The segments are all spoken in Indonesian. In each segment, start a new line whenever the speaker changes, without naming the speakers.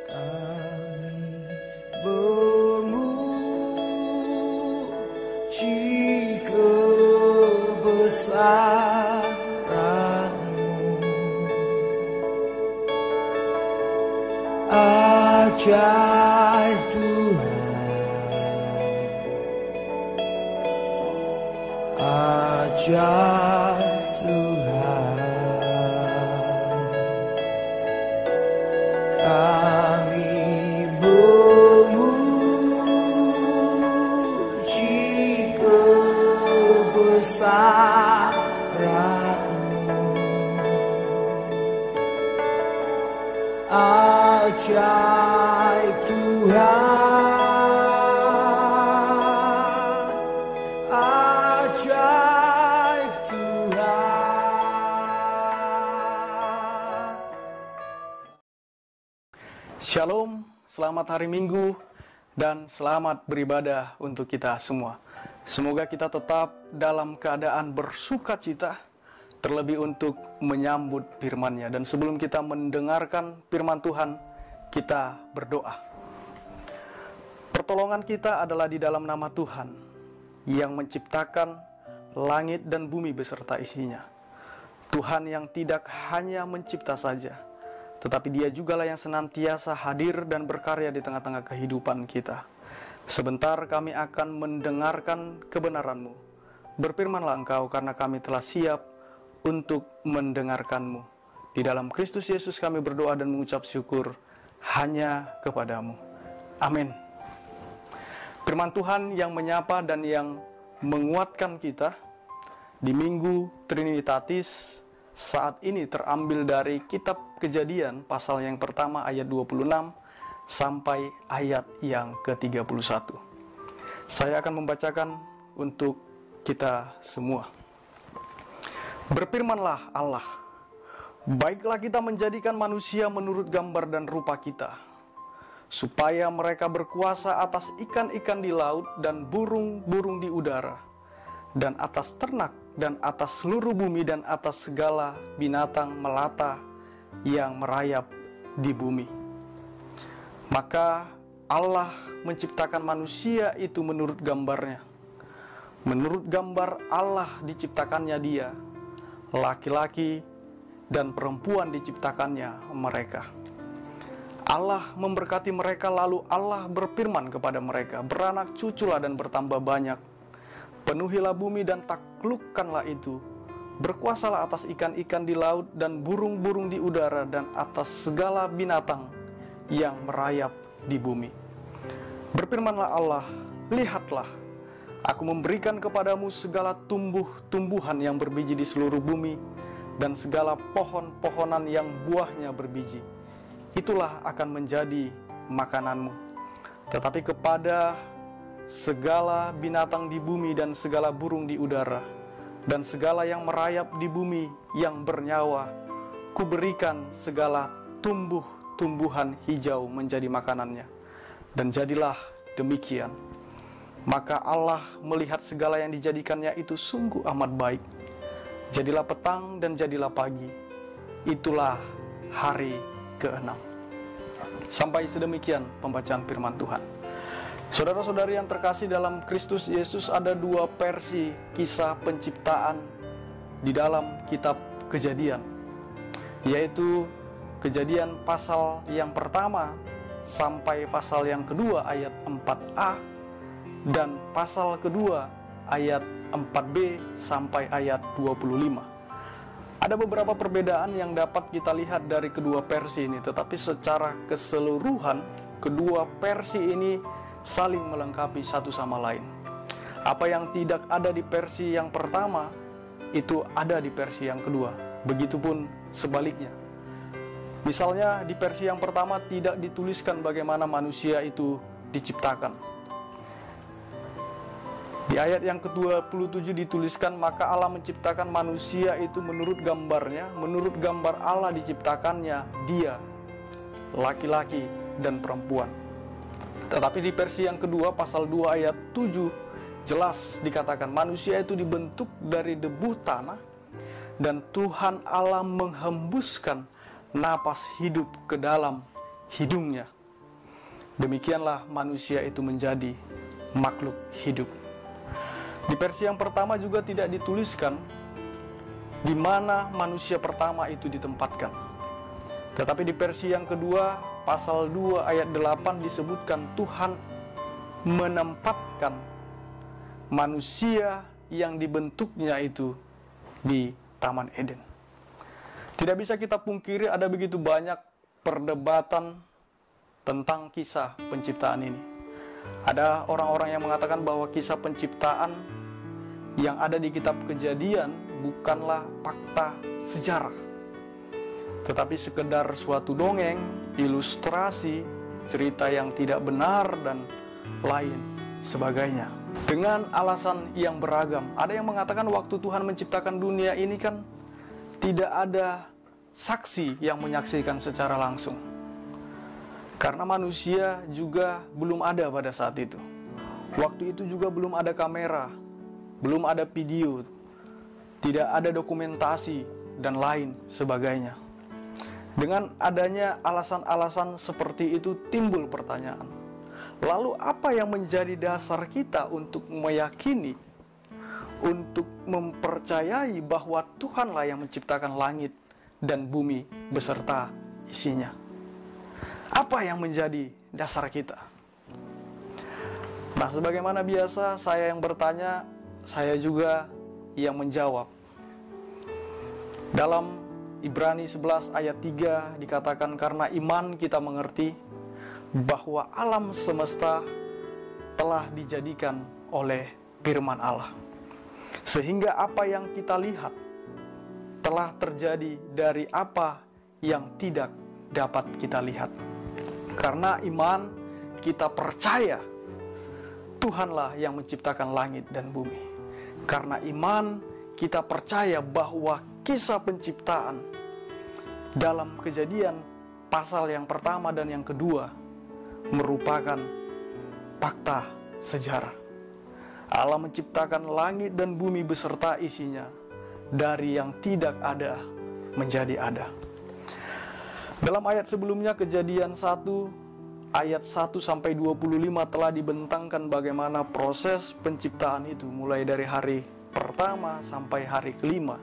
Kami memuji kebesaran-Mu, ajaib Tuhan, ajaib Tuhan. Kami memuji kebesaran-Mu, ajaib Tuhan, ajaib Tuhan.
Shalom, selamat hari Minggu, dan selamat beribadah untuk kita semua. Semoga kita tetap dalam keadaan bersukacita, terlebih untuk menyambut firman-Nya. Dan sebelum kita mendengarkan firman Tuhan, kita berdoa. Pertolongan kita adalah di dalam nama Tuhan, yang menciptakan langit dan bumi beserta isinya. Tuhan yang tidak hanya mencipta saja, tetapi Dia jugalah yang senantiasa hadir dan berkarya di tengah-tengah kehidupan kita. Sebentar kami akan mendengarkan kebenaran-Mu. Berfirmanlah Engkau, karena kami telah siap untuk mendengarkan-Mu. Di dalam Kristus Yesus kami berdoa dan mengucap syukur hanya kepada-Mu. Amin. Firman Tuhan yang menyapa dan yang menguatkan kita di Minggu Trinitatis saat ini terambil dari kitab Kejadian pasal yang pertama ayat 26 sampai ayat yang ke-31. Saya akan membacakan untuk kita semua. Berfirmanlah Allah, baiklah kita menjadikan manusia menurut gambar dan rupa kita, supaya mereka berkuasa atas ikan-ikan di laut dan burung-burung di udara, dan atas ternak, dan atas seluruh bumi, dan atas segala binatang melata yang merayap di bumi. Maka Allah menciptakan manusia itu menurut gambarnya. Menurut gambar Allah diciptakannya dia, laki-laki dan perempuan diciptakannya mereka. Allah memberkati mereka, lalu Allah berfirman kepada mereka, beranak cuculah dan bertambah banyak. Penuhilah bumi dan taklukkanlah itu. Berkuasalah atas ikan-ikan di laut dan burung-burung di udara dan atas segala binatang yang merayap di bumi. Berfirmanlah Allah, lihatlah, aku memberikan kepadamu segala tumbuh-tumbuhan yang berbiji di seluruh bumi, dan segala pohon-pohonan yang buahnya berbiji. Itulah akan menjadi makananmu. Tetapi kepada segala binatang di bumi dan segala burung di udara, dan segala yang merayap di bumi yang bernyawa, kuberikan segala tumbuh-tumbuhan hijau menjadi makanannya. Dan jadilah demikian. Maka Allah melihat segala yang dijadikannya itu sungguh amat baik. Jadilah petang dan jadilah pagi. Itulah hari ke-6. Sampai sedemikian pembacaan firman Tuhan. Saudara-saudari yang terkasih dalam Kristus Yesus, ada dua versi kisah penciptaan di dalam kitab Kejadian, yaitu Kejadian pasal yang pertama sampai pasal yang kedua ayat 4a, dan pasal kedua ayat 4b sampai ayat 25. Ada beberapa perbedaan yang dapat kita lihat dari kedua versi ini, tetapi secara keseluruhan kedua versi ini saling melengkapi satu sama lain. Apa yang tidak ada di versi yang pertama itu ada di versi yang kedua. Begitupun sebaliknya. Misalnya di versi yang pertama tidak dituliskan bagaimana manusia itu diciptakan. Di ayat yang ke-27 dituliskan, maka Allah menciptakan manusia itu menurut gambarnya, menurut gambar Allah diciptakannya dia, laki-laki dan perempuan. Tetapi di versi yang kedua, pasal 2 ayat 7, jelas dikatakan manusia itu dibentuk dari debu tanah, dan Tuhan Allah menghembuskan napas hidup ke dalam hidungnya. Demikianlah manusia itu menjadi makhluk hidup. Di versi yang pertama juga tidak dituliskan di mana manusia pertama itu ditempatkan. Tetapi di versi yang kedua, pasal 2 ayat 8 disebutkan Tuhan menempatkan manusia yang dibentuknya itu di Taman Eden. Tidak bisa kita pungkiri ada begitu banyak perdebatan tentang kisah penciptaan ini. Ada orang-orang yang mengatakan bahwa kisah penciptaan yang ada di kitab Kejadian bukanlah fakta sejarah, tetapi sekedar suatu dongeng, ilustrasi, cerita yang tidak benar, dan lain sebagainya. Dengan alasan yang beragam. Ada yang mengatakan waktu Tuhan menciptakan dunia ini kan tidak ada saksi yang menyaksikan secara langsung. Karena manusia juga belum ada pada saat itu. Waktu itu juga belum ada kamera, belum ada video, tidak ada dokumentasi, dan lain sebagainya. Dengan adanya alasan-alasan seperti itu timbul pertanyaan. Lalu apa yang menjadi dasar kita untuk meyakini, untuk mempercayai bahwa Tuhanlah yang menciptakan langit dan bumi beserta isinya? Apa yang menjadi dasar kita? Nah, sebagaimana biasa saya yang bertanya, saya juga yang menjawab. Dalam Ibrani 11 ayat 3 dikatakan, karena iman kita mengerti bahwa alam semesta telah dijadikan oleh firman Allah. Sehingga apa yang kita lihat telah terjadi dari apa yang tidak dapat kita lihat. Karena iman kita percaya Tuhanlah yang menciptakan langit dan bumi. Karena iman kita percaya bahwa kisah penciptaan dalam Kejadian pasal yang pertama dan yang kedua merupakan fakta sejarah. Allah menciptakan langit dan bumi beserta isinya dari yang tidak ada menjadi ada. Dalam ayat sebelumnya, Kejadian 1 ayat 1-25 telah dibentangkan bagaimana proses penciptaan itu mulai dari hari pertama sampai hari kelima.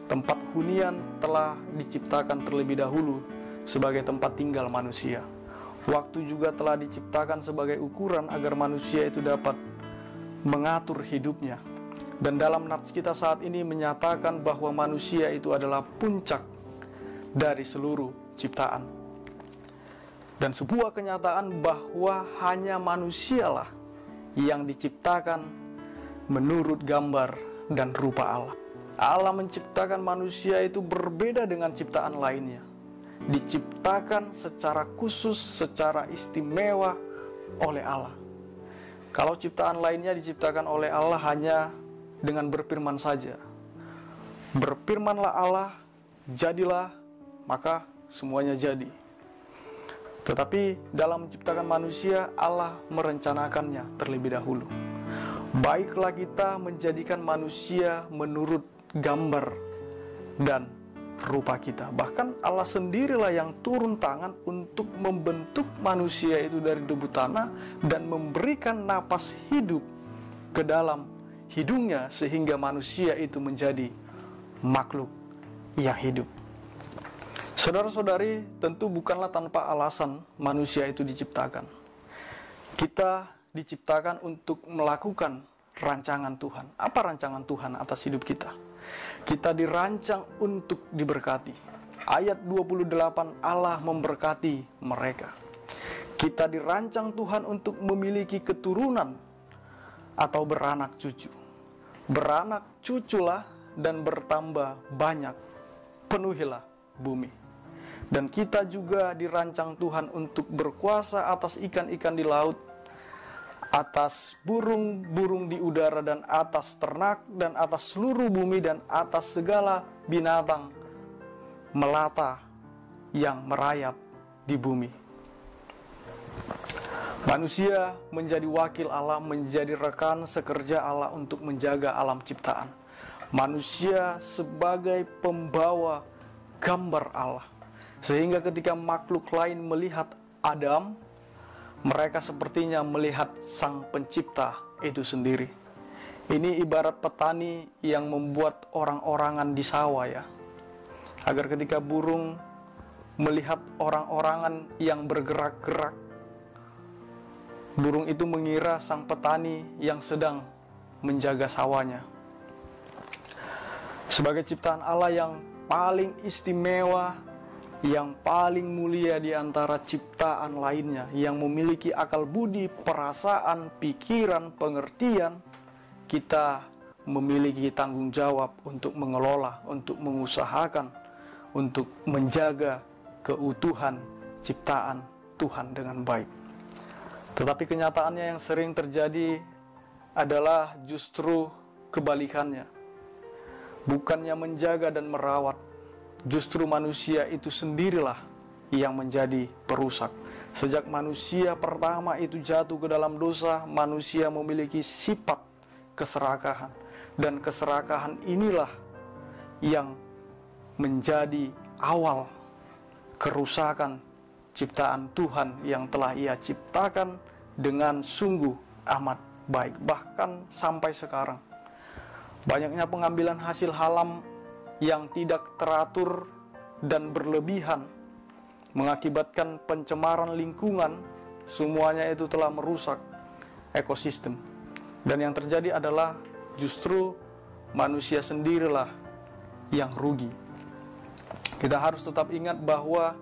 Tempat hunian telah diciptakan terlebih dahulu sebagai tempat tinggal manusia. Waktu juga telah diciptakan sebagai ukuran agar manusia itu dapat mengatur hidupnya. Dan dalam nats kita saat ini menyatakan bahwa manusia itu adalah puncak dari seluruh ciptaan. Dan sebuah kenyataan bahwa hanya manusialah yang diciptakan menurut gambar dan rupa Allah. Allah menciptakan manusia itu berbeda dengan ciptaan lainnya. Diciptakan secara khusus, secara istimewa oleh Allah. Kalau ciptaan lainnya diciptakan oleh Allah hanya dengan berfirman saja. Berfirmanlah Allah, jadilah, maka semuanya jadi. Tetapi dalam menciptakan manusia, Allah merencanakannya terlebih dahulu. Baiklah kita menjadikan manusia menurut gambar dan rupa kita. Bahkan Allah sendirilah yang turun tangan untuk membentuk manusia itu dari debu tanah dan memberikan napas hidup ke dalam hidungnya sehingga manusia itu menjadi makhluk yang hidup. Saudara-saudari, tentu bukanlah tanpa alasan manusia itu diciptakan. Kita diciptakan untuk melakukan rancangan Tuhan. Apa rancangan Tuhan atas hidup kita? Kita dirancang untuk diberkati. Ayat 28, Allah memberkati mereka. Kita dirancang Tuhan untuk memiliki keturunan atau beranak cucu. Beranak cuculah dan bertambah banyak. Penuhilah bumi. Dan kita juga dirancang Tuhan untuk berkuasa atas ikan-ikan di laut, atas burung-burung di udara, dan atas ternak, dan atas seluruh bumi, dan atas segala binatang melata yang merayap di bumi. Manusia menjadi wakil Allah, menjadi rekan sekerja Allah untuk menjaga alam ciptaan. Manusia sebagai pembawa gambar Allah. Sehingga ketika makhluk lain melihat Adam, Mereka sepertinya melihat Sang Pencipta itu sendiri. Ini ibarat petani yang membuat orang-orangan di sawah ya. Agar ketika burung melihat orang-orangan yang bergerak-gerak, burung itu mengira sang petani yang sedang menjaga sawahnya. Sebagai ciptaan Allah yang paling istimewa, yang paling mulia di antara ciptaan lainnya, yang memiliki akal budi, perasaan, pikiran, pengertian, kita memiliki tanggung jawab untuk mengelola, untuk mengusahakan, untuk menjaga keutuhan ciptaan Tuhan dengan baik. Tetapi kenyataannya yang sering terjadi adalah justru kebalikannya. Bukannya menjaga dan merawat, justru manusia itu sendirilah yang menjadi perusak. Sejak manusia pertama itu jatuh ke dalam dosa, manusia memiliki sifat keserakahan. Dan keserakahan inilah yang menjadi awal kerusakan ciptaan Tuhan yang telah Ia ciptakan dengan sungguh amat baik. Bahkan sampai sekarang, banyaknya pengambilan hasil halam yang tidak teratur dan berlebihan mengakibatkan pencemaran lingkungan. Semuanya itu telah merusak ekosistem. Dan yang terjadi adalah justru manusia sendirilah yang rugi. Kita harus tetap ingat bahwa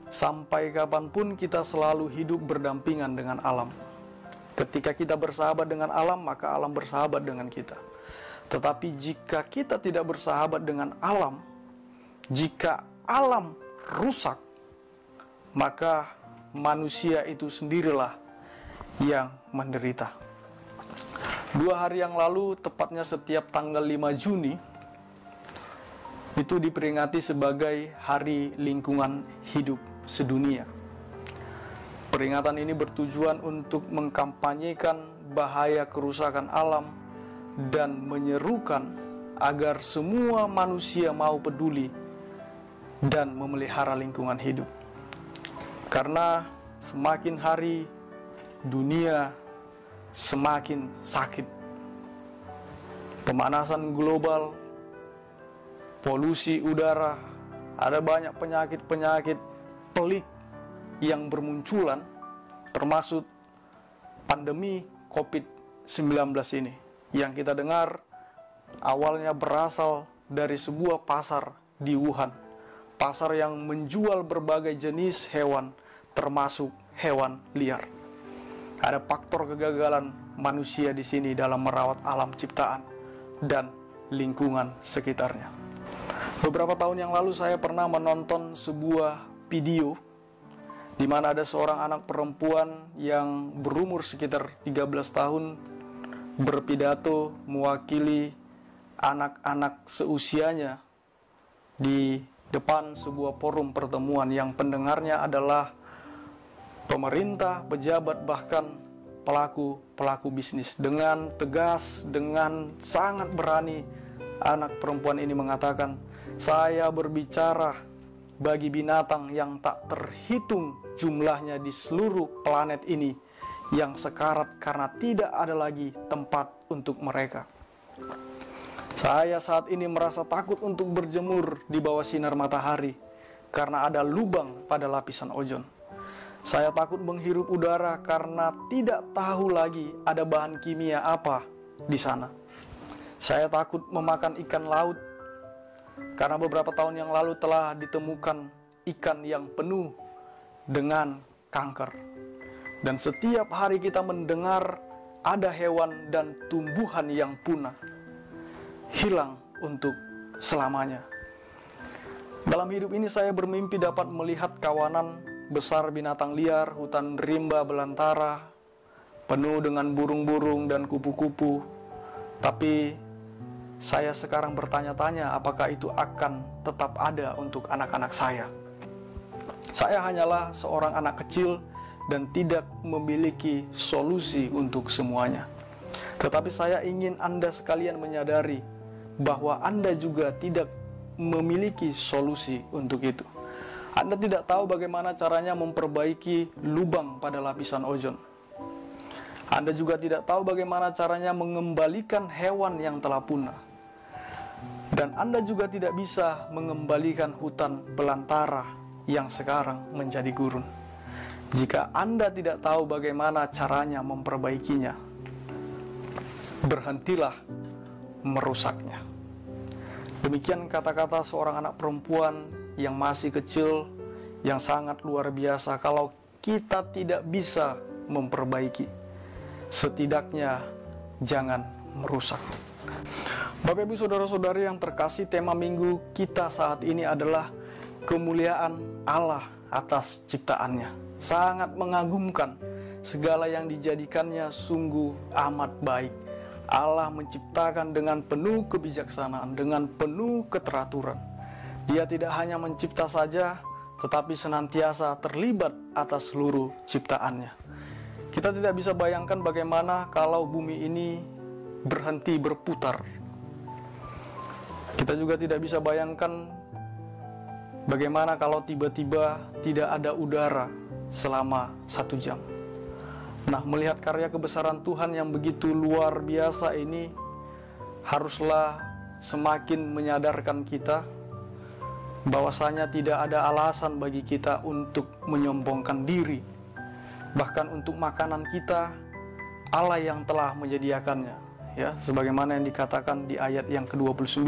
sampai kapanpun kita selalu hidup berdampingan dengan alam. Ketika kita bersahabat dengan alam, maka alam bersahabat dengan kita. Tetapi jika kita tidak bersahabat dengan alam, jika alam rusak, maka manusia itu sendirilah yang menderita. 2 hari yang lalu, tepatnya setiap tanggal 5 Juni, itu diperingati sebagai Hari Lingkungan Hidup Sedunia. Peringatan ini bertujuan untuk mengkampanyekan bahaya kerusakan alam dan menyerukan agar semua manusia mau peduli dan memelihara lingkungan hidup. Karena semakin hari dunia semakin sakit. Pemanasan global, polusi udara, ada banyak penyakit-penyakit pelik yang bermunculan, termasuk pandemi COVID-19 ini, yang kita dengar awalnya berasal dari sebuah pasar di Wuhan, pasar yang menjual berbagai jenis hewan, termasuk hewan liar. Ada faktor kegagalan manusia di sini dalam merawat alam ciptaan dan lingkungan sekitarnya. Beberapa tahun yang lalu saya pernah menonton sebuah video di mana ada seorang anak perempuan yang berumur sekitar 13 tahun berpidato mewakili anak-anak seusianya di depan sebuah forum pertemuan yang pendengarnya adalah pemerintah, pejabat, bahkan pelaku bisnis. Dengan tegas, dengan sangat berani, anak perempuan ini mengatakan, "Saya berbicara bagi binatang yang tak terhitung jumlahnya di seluruh planet ini, yang sekarat karena tidak ada lagi tempat untuk mereka. Saya saat ini merasa takut untuk berjemur di bawah sinar matahari karena ada lubang pada lapisan ozon. Saya takut menghirup udara karena tidak tahu lagi ada bahan kimia apa di sana. Saya takut memakan ikan laut karena beberapa tahun yang lalu telah ditemukan ikan yang penuh dengan kanker. Dan setiap hari kita mendengar ada hewan dan tumbuhan yang punah, hilang untuk selamanya. Dalam hidup ini saya bermimpi dapat melihat kawanan besar binatang liar, hutan rimba belantara, penuh dengan burung-burung dan kupu-kupu. Tapi saya sekarang bertanya-tanya apakah itu akan tetap ada untuk anak-anak saya. Saya hanyalah seorang anak kecil dan tidak memiliki solusi untuk semuanya. Tetapi saya ingin Anda sekalian menyadari bahwa Anda juga tidak memiliki solusi untuk itu. Anda tidak tahu bagaimana caranya memperbaiki lubang pada lapisan ozon. Anda juga tidak tahu bagaimana caranya mengembalikan hewan yang telah punah. Dan Anda juga tidak bisa mengembalikan hutan belantara yang sekarang menjadi gurun. Jika Anda tidak tahu bagaimana caranya memperbaikinya, berhentilah merusaknya. Demikian kata-kata seorang anak perempuan yang masih kecil, yang sangat luar biasa. Kalau kita tidak bisa memperbaiki, setidaknya jangan merusak. Bapak Ibu Saudara-saudari yang terkasih, tema minggu kita saat ini adalah kemuliaan Allah atas ciptaannya. Sangat mengagumkan, segala yang dijadikannya sungguh amat baik. Allah menciptakan dengan penuh kebijaksanaan, dengan penuh keteraturan. Dia tidak hanya mencipta saja, tetapi senantiasa terlibat atas seluruh ciptaannya. Kita tidak bisa bayangkan bagaimana kalau bumi ini berhenti berputar. Kita juga tidak bisa bayangkan bagaimana kalau tiba-tiba tidak ada udara selama 1 jam. Nah, melihat karya kebesaran Tuhan yang begitu luar biasa ini, haruslah semakin menyadarkan kita bahwasanya tidak ada alasan bagi kita untuk menyombongkan diri. Bahkan untuk makanan kita, Allah yang telah menyediakannya, ya, sebagaimana yang dikatakan di ayat yang ke-29.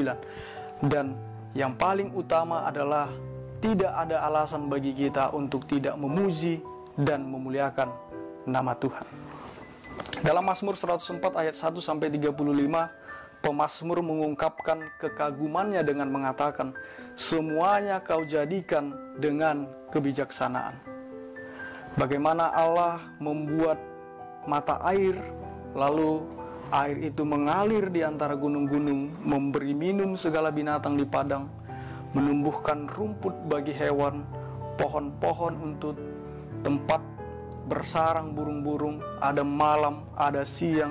Dan yang paling utama adalah tidak ada alasan bagi kita untuk tidak memuji dan memuliakan nama Tuhan. Dalam Mazmur 104 ayat 1-35, pemazmur mengungkapkan kekagumannya dengan mengatakan, semuanya kau jadikan dengan kebijaksanaan. Bagaimana Allah membuat mata air, lalu air itu mengalir di antara gunung-gunung, memberi minum segala binatang di padang, menumbuhkan rumput bagi hewan, pohon-pohon untuk tempat bersarang burung-burung, ada malam, ada siang,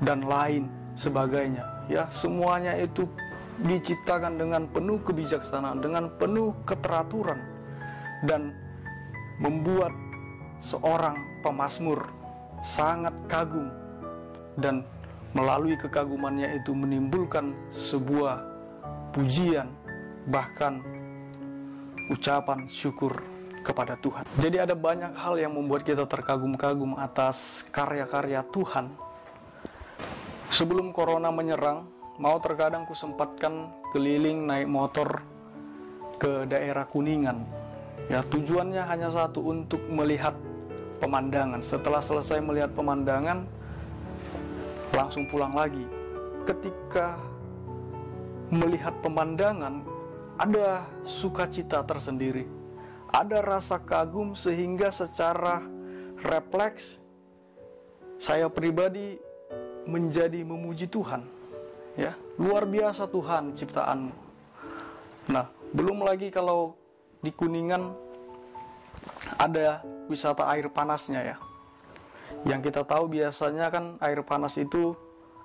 dan lain sebagainya. Ya, semuanya itu diciptakan dengan penuh kebijaksanaan, dengan penuh keteraturan, dan membuat seorang pemazmur sangat kagum, dan melalui kekagumannya itu menimbulkan sebuah pujian, bahkan ucapan syukur kepada Tuhan. Jadi ada banyak hal yang membuat kita terkagum-kagum atas karya-karya Tuhan. Sebelum corona menyerang, mau terkadang kusempatkan keliling naik motor ke daerah Kuningan. Ya, tujuannya hanya satu, untuk melihat pemandangan. Setelah selesai melihat pemandangan, langsung pulang lagi. Ketika melihat pemandangan, ada sukacita tersendiri, ada rasa kagum, sehingga secara refleks saya pribadi menjadi memuji Tuhan. Ya, luar biasa Tuhan ciptaanmu. Nah, belum lagi kalau di Kuningan ada wisata air panasnya, ya. Yang kita tahu biasanya kan air panas itu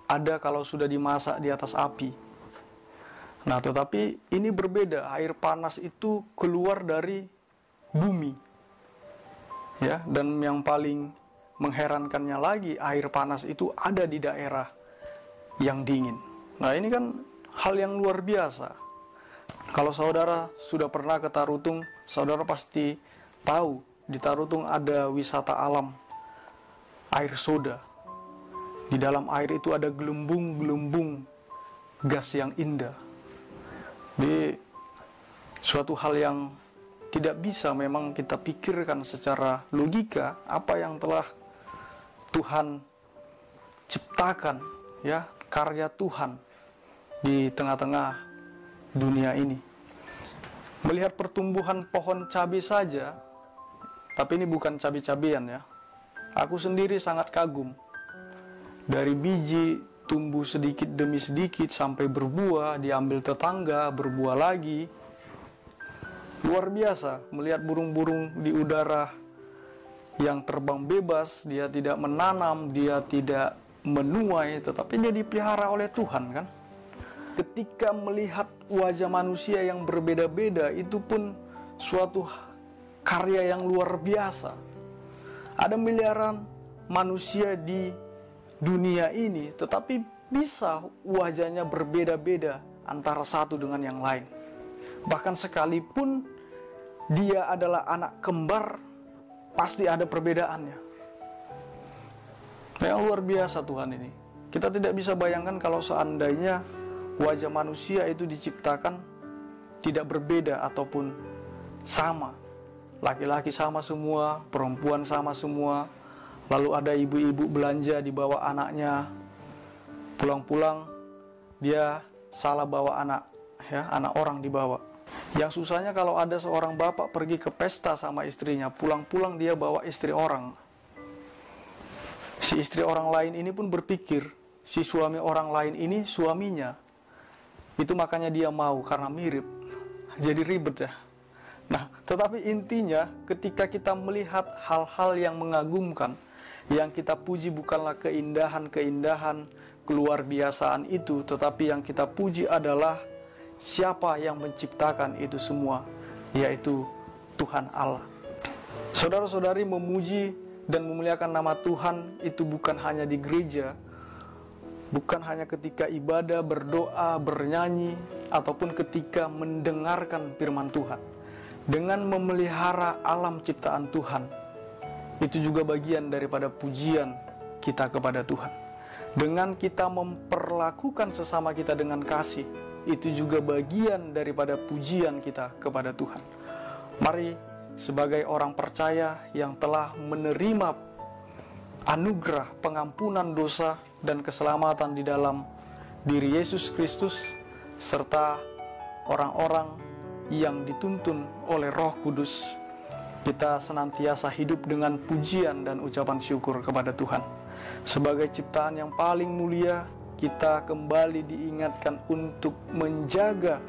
ada kalau sudah dimasak di atas api. Nah, tetapi ini berbeda. Air panas itu keluar dari bumi, ya. Dan yang paling mengherankannya lagi, air panas itu ada di daerah yang dingin. Nah, ini kan hal yang luar biasa. Kalau saudara sudah pernah ke Tarutung, saudara pasti tahu di Tarutung ada wisata alam air soda. Di dalam air itu ada gelembung-gelembung gas yang indah. Di suatu hal yang tidak bisa memang kita pikirkan secara logika, apa yang telah Tuhan ciptakan, ya, karya Tuhan di tengah-tengah dunia ini. Melihat pertumbuhan pohon cabai saja, tapi ini bukan cabai-cabean, ya. Aku sendiri sangat kagum. Dari biji tumbuh sedikit demi sedikit sampai berbuah, diambil tetangga, berbuah lagi. Luar biasa melihat burung-burung di udara yang terbang bebas. Dia tidak menanam, dia tidak menuai, tetapi dia dipelihara oleh Tuhan, kan? Ketika melihat wajah manusia yang berbeda-beda, itu pun suatu karya yang luar biasa. Ada miliaran manusia di dunia ini, tetapi bisa wajahnya berbeda-beda antara satu dengan yang lain. Bahkan sekalipun dia adalah anak kembar, pasti ada perbedaannya. Yang luar biasa Tuhan ini. Kita tidak bisa bayangkan kalau seandainya wajah manusia itu diciptakan tidak berbeda ataupun sama. Laki-laki sama semua, perempuan sama semua. Lalu ada ibu-ibu belanja dibawa anaknya. Pulang-pulang dia salah bawa anak, ya, anak orang dibawa. Yang susahnya kalau ada seorang bapak pergi ke pesta sama istrinya, pulang-pulang dia bawa istri orang. Si istri orang lain ini pun berpikir, si suami orang lain ini suaminya. Itu makanya dia mau, karena mirip. Jadi ribet ya. Nah, tetapi intinya ketika kita melihat hal-hal yang mengagumkan, yang kita puji bukanlah keindahan-keindahan, keluar biasaan itu, tetapi yang kita puji adalah siapa yang menciptakan itu semua, yaitu Tuhan Allah. Saudara-saudari, memuji dan memuliakan nama Tuhan itu bukan hanya di gereja, bukan hanya ketika ibadah, berdoa, bernyanyi, ataupun ketika mendengarkan firman Tuhan. Dengan memelihara alam ciptaan Tuhan, itu juga bagian daripada pujian kita kepada Tuhan. Dengan kita memperlakukan sesama kita dengan kasih, itu juga bagian daripada pujian kita kepada Tuhan. Mari sebagai orang percaya yang telah menerima anugerah pengampunan dosa dan keselamatan di dalam diri Yesus Kristus, serta orang-orang yang dituntun oleh Roh Kudus, kita senantiasa hidup dengan pujian dan ucapan syukur kepada Tuhan. Sebagai ciptaan yang paling mulia, kita kembali diingatkan untuk menjaga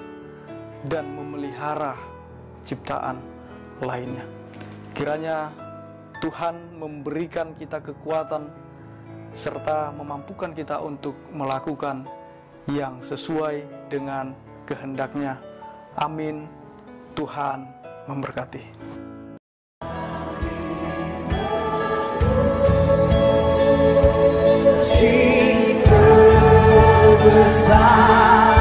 dan memelihara ciptaan lainnya. Kiranya Tuhan memberikan kita kekuatan serta memampukan kita untuk melakukan yang sesuai dengan kehendak-Nya. Amin. Tuhan memberkati.
Kebesaran